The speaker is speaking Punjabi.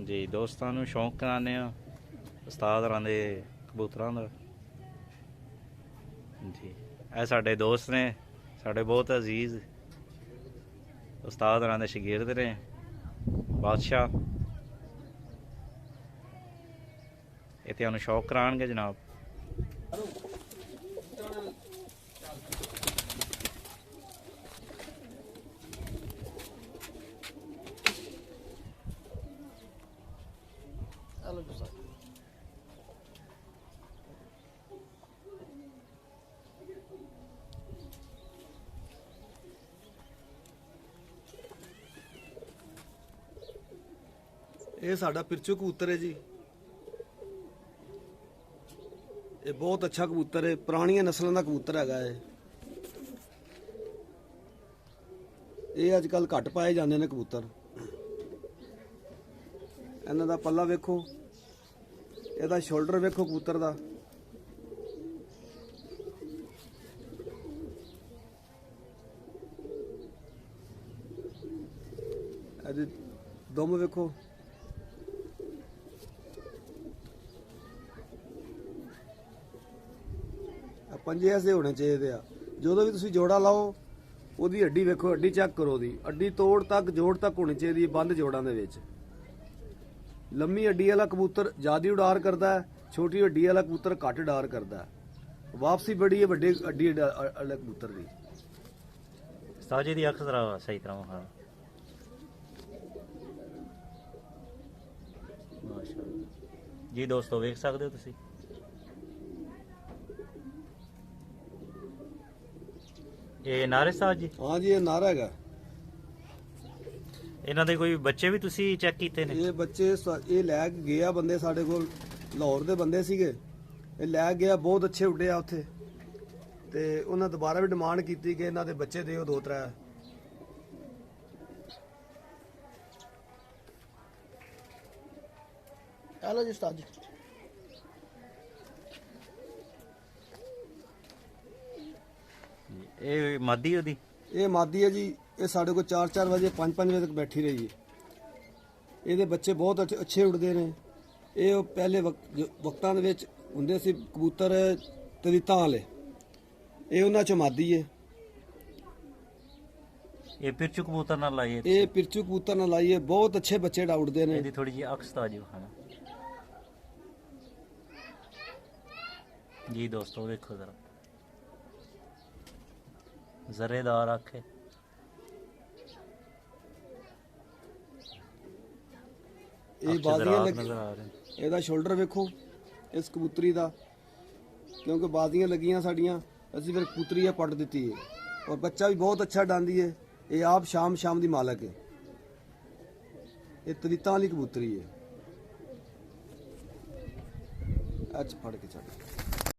ਜੀ ਦੋਸਤਾਂ ਨੂੰ ਸ਼ੌਂਕ ਕਰਾਉਂਦੇ ਆ ਉਸਤਾਦ ਹੋਰਾਂ ਦੇ ਕਬੂਤਰਾਂ ਦਾ। ਜੀ ਇਹ ਸਾਡੇ ਦੋਸਤ ਨੇ, ਸਾਡੇ ਬਹੁਤ ਅਜ਼ੀਜ਼ ਉਸਤਾਦ ਹੋਰਾਂ ਦੇ ਸ਼ਾਗਿਰਦ ਨੇ ਬਾਦਸ਼ਾਹ। ਇਹ ਤੁਹਾਨੂੰ ਸ਼ੌਕ ਕਰਾਉਣਗੇ ਜਨਾਬ। ਇਹ ਸਾਡਾ ਪਿਰਚੂ ਕਬੂਤਰ ਹੈ ਜੀ। ਇਹ ਬਹੁਤ ਅੱਛਾ ਕਬੂਤਰ ਹੈ, ਪੁਰਾਣੀਆਂ ਨਸਲਾਂ ਦਾ ਕਬੂਤਰ ਹੈਗਾ ਹੈ। ਇਹ ਅੱਜ ਕੱਲ ਘੱਟ ਪਾਏ ਜਾਂਦੇ ਨੇ ਕਬੂਤਰ। ਇਹਨਾਂ ਦਾ ਪੱਲਾ ਵੇਖੋ, ਇਹਦਾ ਸ਼ੋਲਡਰ ਵੇਖੋ ਕਬੂਤਰ ਦਾ। ਇਹਦੇ ਦੁਮ ਵੇਖੋ। पंजे ऐसे होने चाहिए आ। जो भी तुम जोड़ा लाओ ਉਹਦੀ हड्डी वेखो, हड्डी चेक करो, दी हड्डी तोड़ तक जोड़ तक होनी चाहिए बंद जोड़ा दे विच। लम्मी हड्डी वाला कबूतर ज़्यादा उड़ार करता है, छोटी हड्डी वाला कबूतर घट उड़ार करता है। वापसी बड़ी है वड्डी हड्डी वाले कबूतर की। उस्ताद जी दी अख जरा सही तरह विखा। माशाअल्लाह जी दोस्तों वेख सकते हो तुसी। ਇਹ ਨਾਰੇ ਸਾਹਿਬ ਜੀ? हाँ जी, ये नारा है। ਇਹਨਾਂ ਦੇ ਕੋਈ ਬੱਚੇ ਵੀ ਤੁਸੀਂ ਚੈੱਕ ਕੀਤੇ ਨੇ? ਇਹ ਬੱਚੇ ਇਹ ਲੈ ਕੇ ਗਿਆ ਬੰਦੇ ਸਾਡੇ ਕੋਲ, ਲਾਹੌਰ ਦੇ ਬੰਦੇ ਸੀਗੇ। ਇਹ ਲੈ ਗਿਆ, ਬਹੁਤ ਅੱਛੇ ਉੱਡੇ ਆ ਉੱਥੇ। ਤੇ ਉਹਨਾਂ ਦੁਬਾਰਾ ਵੀ ਡਿਮਾਂਡ ਕੀਤੀ ਕਿ ਇਹਨਾਂ ਦੇ ਬੱਚੇ ਦਿਓ 2-3। हेलो जी उस्ताद जी। ਇਹ ਮਾਦੀ ਉਹਦੀ? ਇਹ ਮਾਦੀ ਹੈ ਜੀ। ਇਹ ਸਾਡੇ ਕੋਲ 4-4 ਵਜੇ 5-5 ਵਜੇ ਤੱਕ ਬੈਠੀ ਰਹੀ ਹੈ। ਇਹਦੇ ਬੱਚੇ ਬਹੁਤ ਅੱਛੇ ਉੱਡਦੇ ਨੇ। ਇਹ ਪਹਿਲੇ ਵਕਤਾਂ ਦੇ ਵਿੱਚ ਹੁੰਦੇ ਸੀ ਕਬੂਤਰ ਤਵੀਤਾਂ ਵਾਲੇ, ਇਹ ਉਹਨਾਂ ਚੋਂ ਮਾਦੀ ਹੈ। ਇਹ ਪਿਰਚੂ ਕਬੂਤਰ ਨਾਲ ਲਾਈਏ? ਇਹ ਪਿਰਚੂ ਕਬੂਤਰ ਨਾਲ ਲਾਈਏ, ਬਹੁਤ ਅੱਛੇ ਬੱਚੇ ਉੱਡਦੇ ਨੇ। ਇਹਦੀ ਥੋੜੀ ਜਿਹੀ ਅਕਸ ਤਾਜੀ ਵਿਖਾਣਾ ਜੀ ਦੋਸਤੋ, ਵੇਖੋ ਜ਼ਰਾ ਜ਼ਰੇਦਾਰ ਅੱਖ ਹੈ। ਇਹ ਬਾਜ਼ੀਆਂ ਇਹਦਾ ਸ਼ੋਲਡਰ ਵੇਖੋ ਇਸ ਕਬੂਤਰੀ ਦਾ, ਕਿਉਂਕਿ ਬਾਜ਼ੀਆਂ ਲੱਗੀਆਂ ਸਾਡੀਆਂ, ਅਸੀਂ ਫਿਰ ਕਬੂਤਰੀ ਪੱਟ ਦਿੱਤੀ ਹੈ। ਔਰ ਬੱਚਾ ਵੀ ਬਹੁਤ ਅੱਛਾ ਡਾਂਦੀ ਹੈ। ਇਹ ਆਪ ਸ਼ਾਮ ਦੀ ਮਾਲਕ ਹੈ। ਇਹ ਤਵੀਤਾਂ ਵਾਲੀ ਕਬੂਤਰੀ ਹੈ। ਅੱਜ ਫੜ ਕੇ ਛੱਡ।